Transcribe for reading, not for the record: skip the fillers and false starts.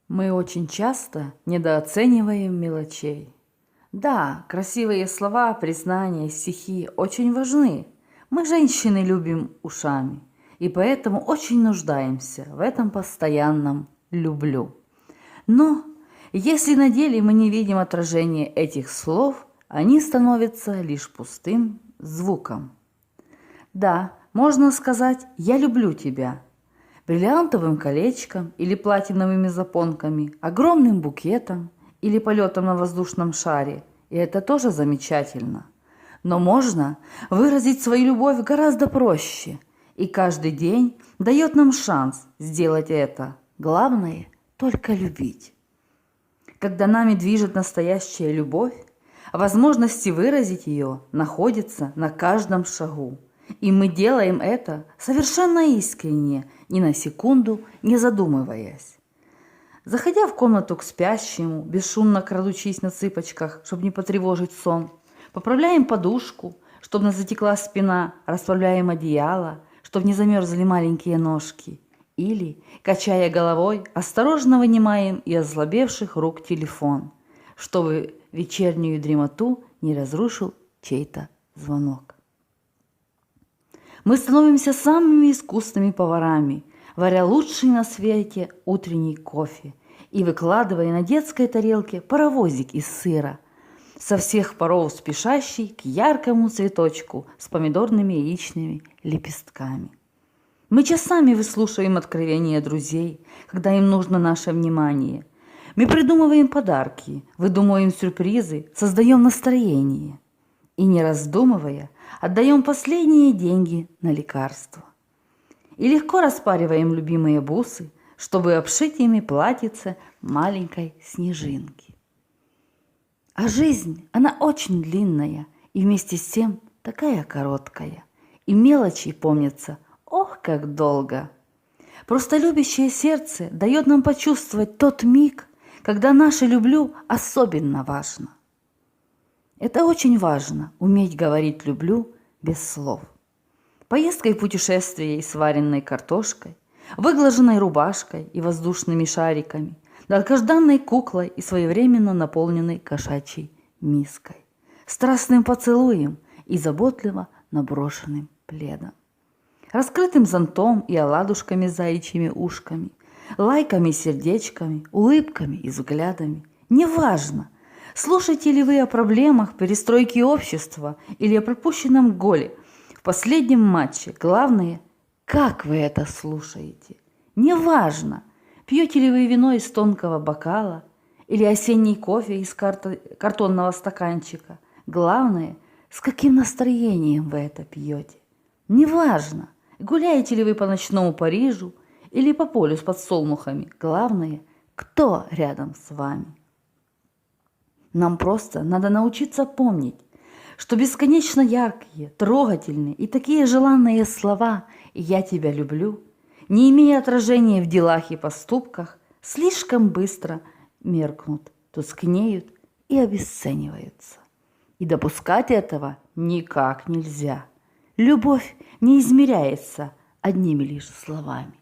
Мы очень часто недооцениваем мелочей. Да, красивые слова, признания, стихи очень важны. Мы, женщины, любим ушами, и поэтому очень нуждаемся в этом постоянном «люблю». Но если на деле мы не видим отражения этих слов, они становятся лишь пустым звуком. Да, можно сказать «я люблю тебя», бриллиантовым колечком или платиновыми запонками, огромным букетом или полетом на воздушном шаре. И это тоже замечательно. Но можно выразить свою любовь гораздо проще. И каждый день дает нам шанс сделать это. Главное – только любить. Когда нами движет настоящая любовь, возможности выразить ее находятся на каждом шагу. И мы делаем это совершенно искренне, ни на секунду не задумываясь. Заходя в комнату к спящему, бесшумно крадучись на цыпочках, чтобы не потревожить сон, поправляем подушку, чтобы не затекла спина, расправляем одеяло, чтобы не замерзли маленькие ножки. Или, качая головой, осторожно вынимаем из ослабевших рук телефон, чтобы вечернюю дремоту не разрушил чей-то звонок. Мы становимся самыми искусными поварами, варя лучший на свете утренний кофе и выкладывая на детской тарелке паровозик из сыра, со всех паров спешащий к яркому цветочку с помидорными и яичными лепестками. Мы часами выслушиваем откровения друзей, когда им нужно наше внимание. Мы придумываем подарки, выдумываем сюрпризы, создаем настроение. И, не раздумывая, отдаем последние деньги на лекарства. И легко распариваем любимые бусы, чтобы обшить ими платьице маленькой снежинки. А жизнь, она очень длинная и вместе с тем такая короткая. И мелочи помнятся, ох, как долго. Просто любящее сердце дает нам почувствовать тот миг, когда наше «люблю» особенно важно. Это очень важно – уметь говорить «люблю» без слов. Поездкой в путешествие с вареной картошкой, выглаженной рубашкой и воздушными шариками, долгожданной куклой и своевременно наполненной кошачьей миской, страстным поцелуем и заботливо наброшенным пледом, раскрытым зонтом и оладушками с заячьими ушками, лайками, сердечками, улыбками и взглядами. Неважно, слушаете ли вы о проблемах перестройки общества или о пропущенном голе в последнем матче? Главное, как вы это слушаете. Неважно, пьете ли вы вино из тонкого бокала или осенний кофе из картонного стаканчика. Главное, с каким настроением вы это пьете. Неважно, гуляете ли вы по ночному Парижу или по полю с подсолнухами. Главное, кто рядом с вами. Нам просто надо научиться помнить, что бесконечно яркие, трогательные и такие желанные слова «я тебя люблю», не имея отражения в делах и поступках, слишком быстро меркнут, тускнеют и обесцениваются. И допускать этого никак нельзя. Любовь не измеряется одними лишь словами.